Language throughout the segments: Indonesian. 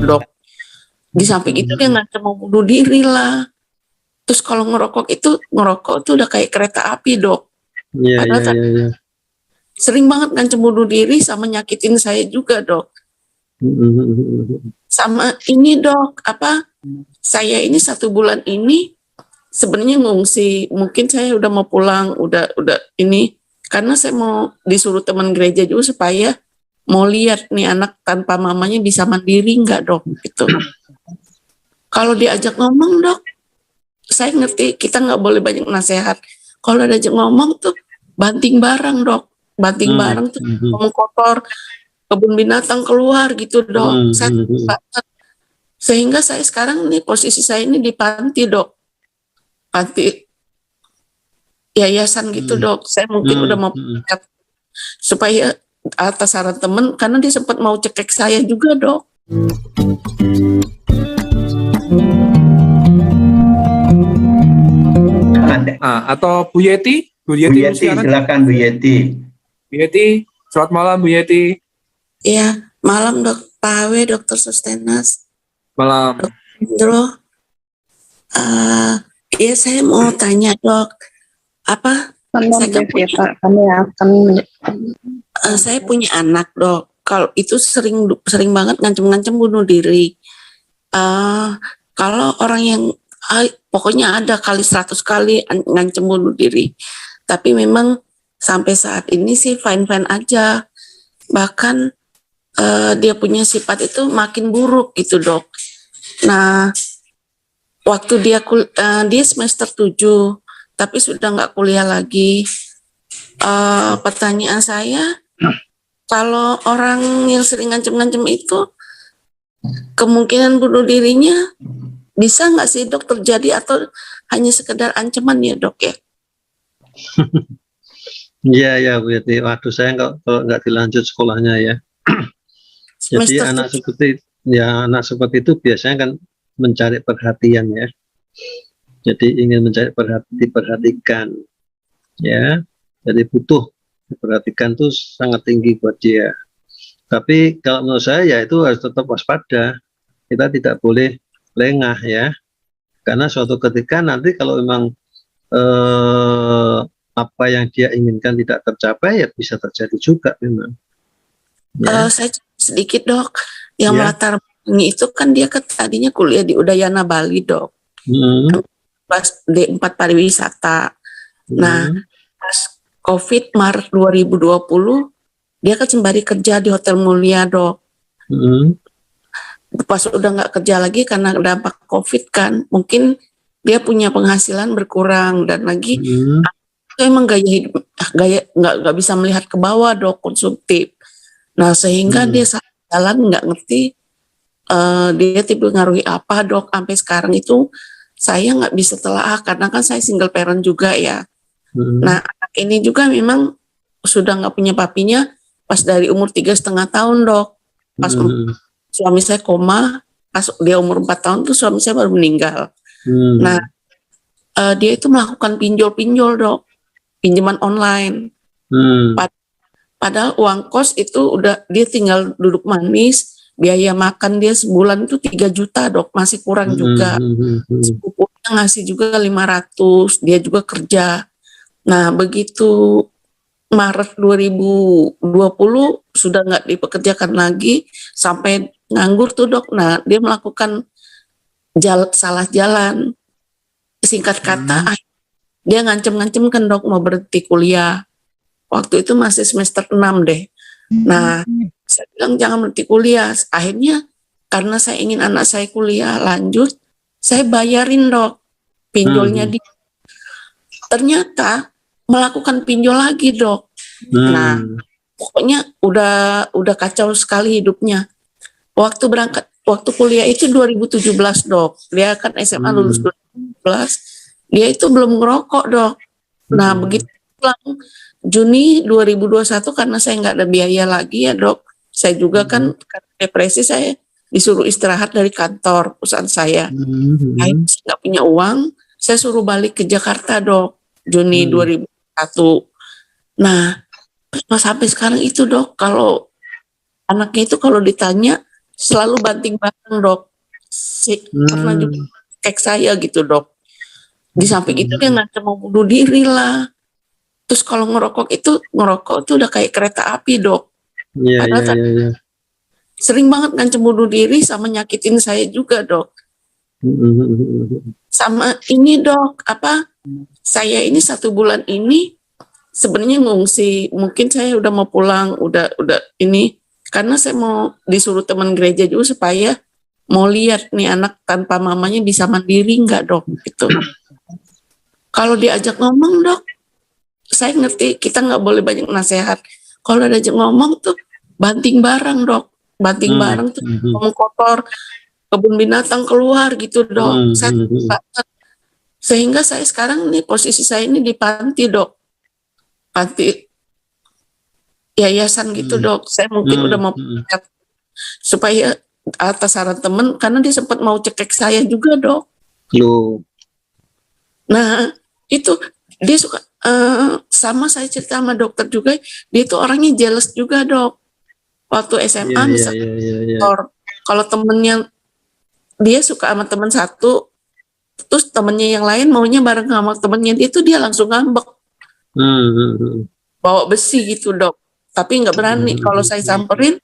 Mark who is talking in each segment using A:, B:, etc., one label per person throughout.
A: dok. Di samping itu dia ngancam mau bunuh diri lah. Terus kalau ngerokok tuh udah kayak kereta api, dok.
B: Iya.
A: Sering banget ngancam bunuh diri sama nyakitin saya juga, dok. Sama ini, dok, saya ini 1 bulan ini sebenarnya ngungsi. Mungkin saya udah mau pulang, udah ini karena saya mau disuruh teman gereja juga supaya mau lihat nih anak tanpa mamanya bisa mandiri nggak, dok, gitu. Kalau diajak ngomong, dok, saya ngerti kita nggak boleh banyak nasihat. Kalau diajak ngomong tuh banting barang, dok, banting barang tuh ngomong kotor, kebun binatang keluar gitu, dok. Sehingga saya sekarang nih posisi saya ini di panti, dok, panti yayasan gitu, dok. Saya mungkin udah mau supaya atas saran temen, karena dia sempat mau cekek saya juga, dok.
C: Atau Bu Yeti?
D: Bu Yeti, silakan Bu Yeti.
C: Bu Yeti, selamat malam Bu Yeti.
A: Iya, malam dok. Pak W, Dokter Sostenas.
C: Malam.
A: Dok, iya saya mau tanya, dok. Saya punya anak, dok. Kalau itu sering banget ngancem-ngancem bunuh diri. Kalau orang yang pokoknya ada kali 100 kali ngancem bunuh diri. Tapi memang sampai saat ini sih fine-fine aja. Bahkan dia punya sifat itu makin buruk gitu, dok. Nah, waktu dia semester 7, tapi sudah nggak kuliah lagi. Pertanyaan saya, kalau orang yang sering ngancem-ngancem itu, kemungkinan bunuh dirinya bisa nggak sih, dok, terjadi atau hanya sekedar ancaman ya, dok, ya?
B: Iya Bu Yeti. Waduh, saya kalau nggak dilanjut sekolahnya ya. Jadi anak seperti itu biasanya kan mencari perhatian ya. Jadi ingin mencari diperhatikan ya. Jadi butuh diperhatikan tuh sangat tinggi buat dia. Tapi kalau menurut saya ya itu harus tetap waspada. Kita tidak boleh lengah ya. Karena suatu ketika nanti kalau memang apa yang dia inginkan tidak tercapai ya bisa terjadi juga memang. Ya.
A: Saya sedikit, dok, yang melatar belakang itu kan dia tadinya kuliah di Udayana Bali, dok. Kelas D4 pariwisata. Nah, pas COVID Maret 2020 dia kan sembari kerja di Hotel Mulia, dok. Pas udah nggak kerja lagi karena dampak COVID kan, mungkin dia punya penghasilan berkurang dan lagi itu emang gaya hidup nggak bisa melihat ke bawah, dok, konsumtif. Nah, sehingga dia saat jalan nggak ngerti dia tipe ngaruhi apa, dok. Sampai sekarang itu saya nggak bisa telaah karena kan saya single parent juga ya. Nah, anak ini juga memang sudah nggak punya papinya pas dari umur 3,5 tahun, dok. Pas suami saya koma, pas dia umur 4 tahun tuh suami saya baru meninggal. Nah, dia itu melakukan pinjol, dok, pinjaman online. Padahal uang kos itu udah dia tinggal duduk manis, biaya makan dia sebulan itu 3 juta, dok, masih kurang juga. Sepupunya ngasih juga 500, dia juga kerja. Nah, begitu Maret 2020 sudah nggak dipekerjakan lagi, sampai nganggur tuh, dok. Nah, dia melakukan salah jalan. Singkat kata, dia ngancem-ngancem kan, dok, mau berhenti kuliah. Waktu itu masih semester 6 deh. Nah, saya bilang jangan berhenti kuliah. Akhirnya karena saya ingin anak saya kuliah lanjut, saya bayarin, dok, pinjolnya dia. Ternyata melakukan pinjol lagi, dok. Nah, pokoknya udah kacau sekali hidupnya. Waktu kuliah itu 2017, dok. Dia kan SMA lulus 2017. Dia itu belum ngerokok, dok. Nah, begitu pulang Juni 2021 karena saya nggak ada biaya lagi ya, dok. Saya juga kan depresi, saya disuruh istirahat dari kantor perusahaan saya. Akhirnya saya nggak punya uang, saya suruh balik ke Jakarta, dok. Juni 2021. Nah, sampai sekarang itu, dok, kalau anaknya itu kalau ditanya selalu banting barang, Dok. Pernah juga cek saya gitu, Dok. Di samping itu dia ngancam mau bunuh diri lah. Terus kalau ngerokok itu udah kayak kereta api, Dok.
B: Iya,
A: Padahal
B: iya.
A: sering banget ngancam bunuh diri sama nyakitin saya juga, Dok. Sama ini, Dok, saya ini 1 bulan ini sebenarnya ngungsi. Mungkin saya udah mau pulang, udah ini karena saya mau disuruh teman gereja juga supaya mau lihat nih anak tanpa mamanya bisa mandiri nggak, Dok, gitu. Kalau diajak ngomong, Dok, saya ngerti kita nggak boleh banyak nasihat. Kalau diajak ngomong tuh banting barang, Dok, banting barang tuh ngomong kotor, kebun binatang keluar gitu, Dok. Sehingga saya sekarang nih posisi saya ini di panti, Dok, panti yayasan gitu, Dok. Saya mungkin udah mau supaya atas saran temen, karena dia sempat mau cekek saya juga, Dok.
B: Loh.
A: Nah, itu dia suka sama saya cerita sama dokter juga, dia itu orangnya jealous juga, Dok. Waktu SMA misalnya, kalau temennya dia suka sama teman satu, terus temennya yang lain maunya bareng sama temennya dia langsung ngambek, bawa besi gitu, Dok. Tapi nggak berani kalau saya samperin,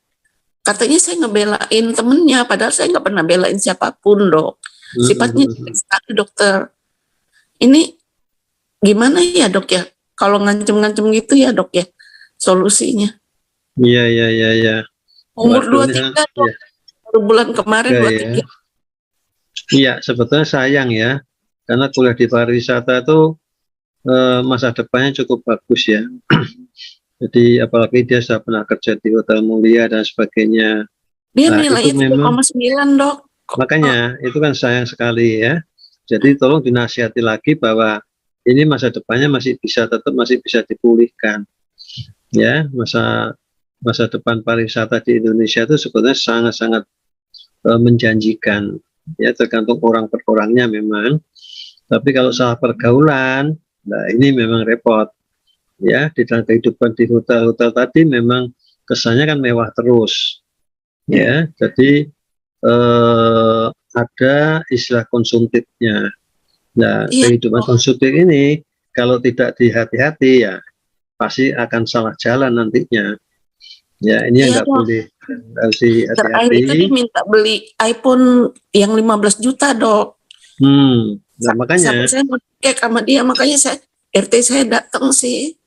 A: katanya saya ngebelain temennya, padahal saya nggak pernah belain siapapun, Dok. Sifatnya sekali, dokter. Ini gimana ya, Dok, ya? Kalau ngancem-ngancem gitu ya, Dok, ya, solusinya.
B: Iya.
A: Umur 23, Dok. Baru bulan kemarin 23.
B: Iya, sebetulnya sayang ya, karena kuliah di pariwisata itu masa depannya cukup bagus ya. Jadi apalagi dia sudah pernah kerja di hotel mulia dan sebagainya.
A: Dia nilainya 3,9, Dok.
B: Makanya itu kan sayang sekali ya. Jadi tolong dinasihati lagi bahwa ini masa depannya masih bisa dipulihkan. Ya, masa depan pariwisata di Indonesia itu sebetulnya sangat-sangat menjanjikan. Ya, tergantung orang per orangnya memang. Tapi kalau salah pergaulan, nah ini memang repot. Ya, di dalam kehidupan di hotel-hotel tadi memang kesannya kan mewah terus. Ya, jadi ada istilah konsumtifnya. Nah, kehidupan konsumtif ini kalau tidak dihati-hati ya pasti akan salah jalan nantinya. Ya, ini yang nggak boleh, harus hati-hati.
A: Terakhir itu dia minta beli iPhone yang 15 juta, Dok.
B: Nah, makanya.
A: Sampai saya mau cek sama dia, makanya RT saya datang sih.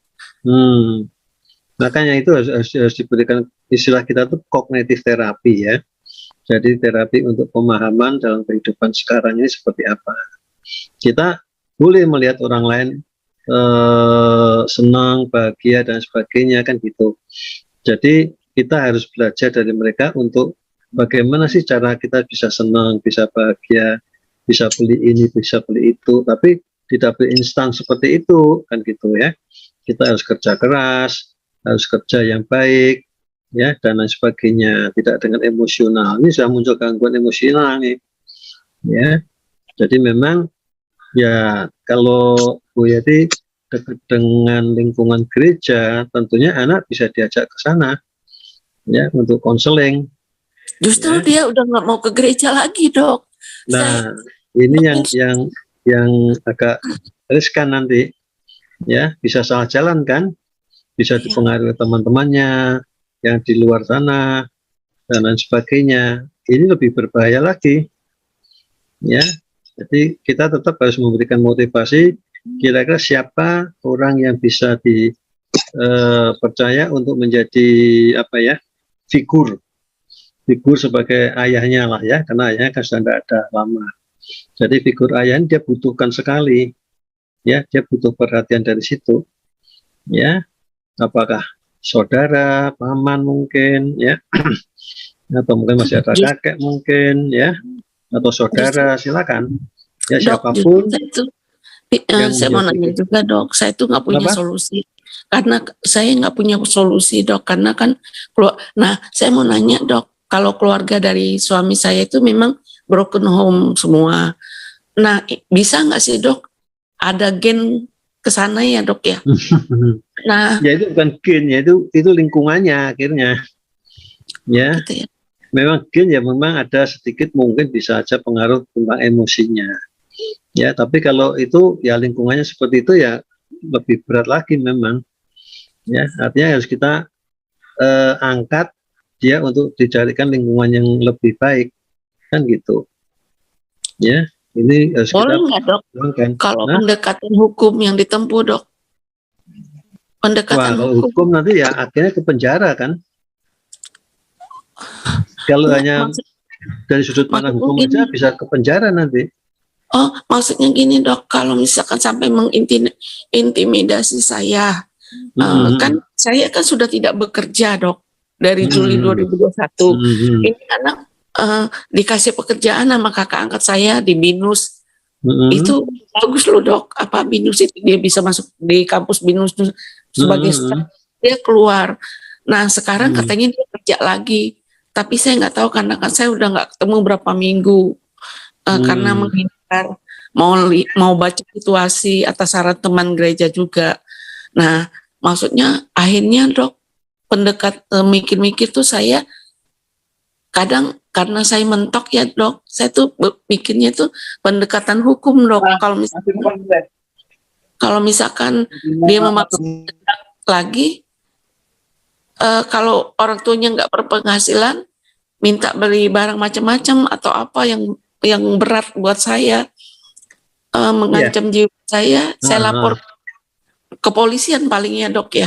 B: Makanya itu harus diberikan istilah kita tuh kognitif terapi ya. Jadi terapi untuk pemahaman dalam kehidupan sekarang ini seperti apa. Kita boleh melihat orang lain senang, bahagia dan sebagainya kan gitu. Jadi kita harus belajar dari mereka untuk bagaimana sih cara kita bisa senang, bisa bahagia, bisa beli ini, bisa beli itu. Tapi tidak instan seperti itu kan gitu ya. Kita harus kerja keras, harus kerja yang baik, ya, dan lain sebagainya, tidak dengan emosional. Ini sudah muncul gangguan emosional nih, ya. Jadi memang ya kalau Bu Yati dekat dengan lingkungan gereja, tentunya anak bisa diajak ke sana, ya, untuk konseling.
A: Justru dia udah nggak mau ke gereja lagi, Dok.
B: Nah, ini yang agak riskan nanti, ya, bisa salah jalan kan, bisa dipengaruhi teman-temannya yang di luar sana dan lain sebagainya. Ini lebih berbahaya lagi, ya. Jadi kita tetap harus memberikan motivasi. Kira-kira siapa orang yang bisa dipercaya untuk menjadi apa ya, figur sebagai ayahnya lah ya, karena ayahnya kan sudah tidak ada lama. Jadi figur ayah dia butuhkan sekali, ya, dia butuh perhatian dari situ, ya. Apakah saudara, paman mungkin, ya, atau mungkin masih ada kakek mungkin, ya, atau saudara, silakan, ya, siapapun.
A: Saya mau nanya juga, Dok, saya itu nggak punya solusi, karena saya nggak punya solusi, Dok, karena kan nah saya mau nanya, Dok, kalau keluarga dari suami saya itu memang broken home semua, nah bisa nggak sih, Dok, ada gen ke sana ya, Dok, ya? Nah,
B: ya itu bukan gen ya, itu lingkungannya akhirnya. Ya,
A: gitu ya.
B: memang gen ya memang ada sedikit mungkin bisa aja pengaruh tentang emosinya. Ya, tapi kalau itu ya lingkungannya seperti itu ya lebih berat lagi memang. Ya, artinya harus kita angkat dia untuk dicarikan lingkungan yang lebih baik, kan gitu. Ya, ini harus
A: Boleh
B: kita
A: nggak dok,
B: perjuangkan.
A: kalau
B: Nah,
A: pendekatan hukum yang ditempuh dok?
B: wah,
A: Pendekatan
B: kalau
A: hukum.
B: hukum nanti ya akhirnya ke penjara kan. Kalau
A: Nggak,
B: hanya dari sudut pandang
A: maksudnya
B: hukum
A: gini.
B: aja bisa ke penjara nanti.
A: Oh, maksudnya gini dok, kalau misalkan sampai mengintimidasi saya, kan saya kan sudah tidak bekerja dok dari Juli 2021. Ini anak dikasih pekerjaan sama kakak angkat saya di BINUS. Itu bagus loh dok, apa BINUS itu dia bisa masuk di kampus BINUS sebagai staff, dia keluar. Nah sekarang katanya dia kerja lagi, tapi saya nggak tahu karena kan saya udah nggak ketemu berapa minggu. Karena menghindar mau baca situasi atas saran teman gereja juga. Nah, maksudnya akhirnya dok mikir-mikir tuh saya kadang karena saya mentok ya dok, saya tuh mikirnya tuh pendekatan hukum dok. Kalau misalkan dia memaksa lagi, kalau orang tuanya nggak berpenghasilan, minta beli barang macam-macam atau apa yang berat buat saya, mengancam jiwa saya lapor ke kepolisian palingnya dok ya.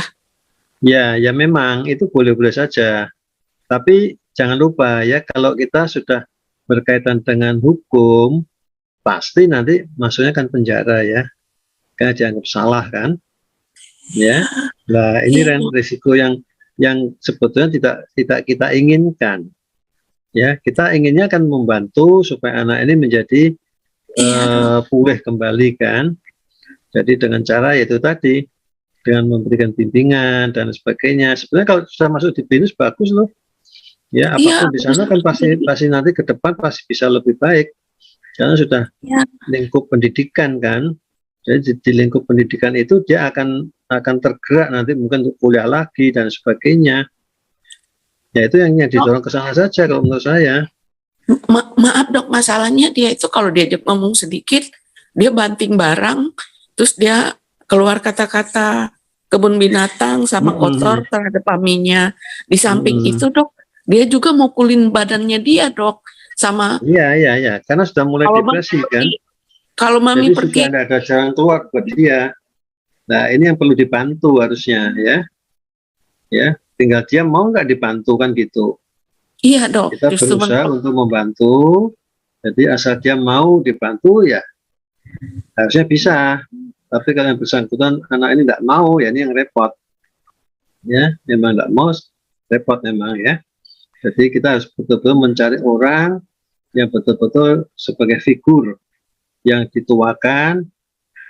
B: Ya memang itu boleh-boleh saja. Tapi jangan lupa ya kalau kita sudah berkaitan dengan hukum, pasti nanti masuknya kan penjara ya. Karena dianggap salah kan. Ya. Nah, ini risiko yang sebetulnya tidak kita inginkan. Ya, kita inginnya kan membantu supaya anak ini menjadi pulih kembali kan. Jadi dengan cara yaitu tadi dengan memberikan bimbingan dan sebagainya. Sebenarnya kalau sudah masuk di BINUS bagus loh. Ya, apapun di sana kan pasti nanti ke depan pasti bisa lebih baik. Karena sudah lingkup pendidikan kan. Jadi di lingkup pendidikan itu dia akan tergerak nanti mungkin untuk kuliah lagi dan sebagainya. Ya itu yang didorong ke sana saja kalau menurut saya.
A: Maaf dok, masalahnya dia itu kalau diajak ngomong sedikit, dia banting barang, terus dia keluar kata-kata kebun binatang sama kotor terhadap maminya. Di samping itu dok, dia juga mukulin badannya dia dok, sama.
B: Iya, karena sudah mulai depresi kan.
A: Kalau mami
B: jadi
A: pergi,
B: sudah ada jalan keluar buat dia. Nah ini yang perlu dibantu harusnya ya. Tinggal dia mau nggak dibantu kan gitu.
A: Iya dok,
B: Kita berusaha untuk membantu. Jadi asal dia mau dibantu ya harusnya bisa. Tapi kalau yang bersangkutan anak ini tidak mau, ya ini yang repot. Ya, memang tidak mau, repot memang ya. Jadi kita harus betul-betul mencari orang yang betul-betul sebagai figur yang dituakan,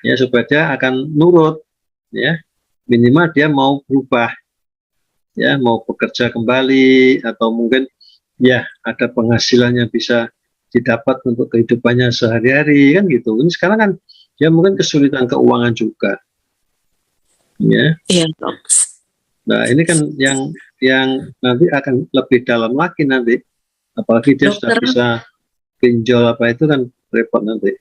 B: ya supaya dia akan nurut, ya minimal dia mau berubah, ya mau bekerja kembali atau mungkin ya ada penghasilan yang bisa didapat untuk kehidupannya sehari-hari kan gitu. Ini sekarang kan dia mungkin kesulitan keuangan juga, ya.
A: Iya dok.
B: Nah ini kan yang nanti akan lebih dalam lagi nanti, apalagi dia sudah bisa pinjol apa itu kan repot nanti.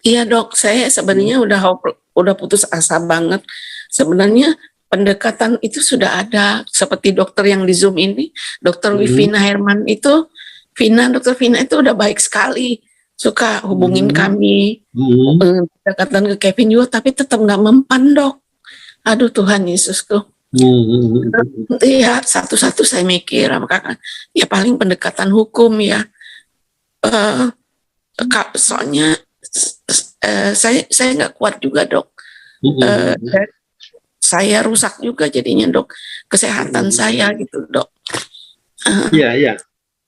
A: Iya dok, saya sebenarnya udah putus asa banget. Sebenarnya pendekatan itu sudah ada, seperti dokter yang di Zoom ini, dokter Vina Herman itu, dokter Vina itu udah baik sekali, suka hubungin kami, pendekatan ke Kevin juga, tapi tetap nggak mempan dok. Aduh Tuhan Yesusku. Iya, satu-satu saya mikir, apakah ya paling pendekatan hukum ya. Soalnya saya nggak kuat juga dok. Saya rusak juga jadinya dok, kesehatan saya gitu dok.
B: Iya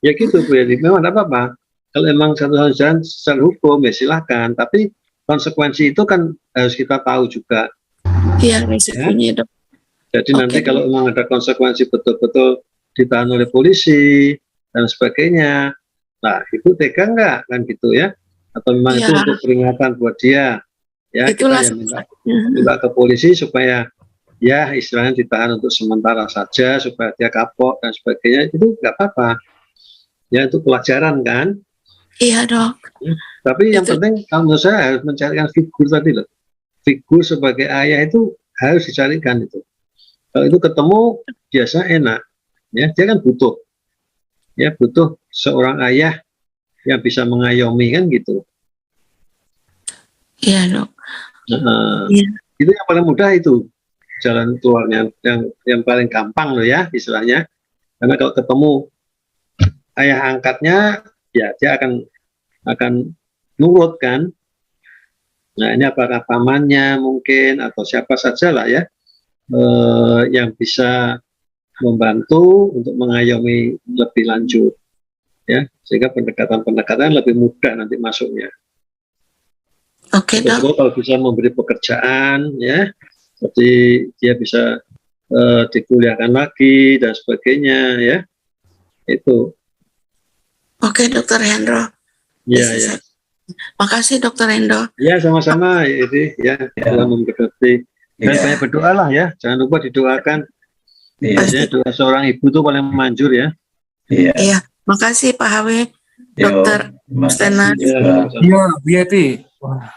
B: ya gitu Bu Yeni, memang tidak apa-apa kalau memang satu jalan secara hukum ya silahkan, tapi konsekuensi itu kan harus kita tahu juga.
A: Iya resikonya dok.
B: Jadi nanti kalau memang ada konsekuensi betul-betul ditahan oleh polisi dan sebagainya, nah itu tega nggak kan gitu ya, atau memang itu untuk peringatan buat dia ya. Itulah kita ya minta ke polisi supaya ya istilahnya ditahan untuk sementara saja supaya dia kapok dan sebagainya, itu nggak apa-apa. Ya itu pelajaran kan.
A: Iya dok.
B: Tapi yang
A: Itu-
B: penting kalau menurut saya harus mencarikan figur tadi loh. Figur sebagai ayah itu harus dicarikan itu. Kalau itu ketemu biasa enak. Ya dia kan butuh. Ya butuh seorang ayah yang bisa mengayomi kan gitu.
A: Iya dok. Iya.
B: Itu yang paling mudah itu jalan keluarnya yang paling gampang loh ya istilahnya. Karena kalau ketemu ayah angkatnya ya dia akan nurut kan. Nah ini apakah pamannya mungkin atau siapa saja lah ya yang bisa membantu untuk mengayomi lebih lanjut ya, sehingga pendekatan lebih mudah nanti masuknya.
A: Oke dok.
B: Betul, kalau bisa memberi pekerjaan ya, jadi dia bisa dikuliahkan lagi dan sebagainya ya, itu.
A: Oke dokter Hendro.
B: Ya
A: Bisa
B: ya.
A: saya- Makasih dokter Hendro.
B: Ya sama-sama ini ya, dalam memberkati dan
D: Iya.
B: banyak berdoa lah ya, jangan lupa didoakan.
D: Iya.
B: Biasanya doa seorang ibu tuh paling manjur ya.
D: Iya.
A: Iya. Makasih Pak HW.
D: Yo,
A: Dokter
D: terima kasih
A: Stenar.
D: juga.
C: Iya, Bu Yeti. Wah.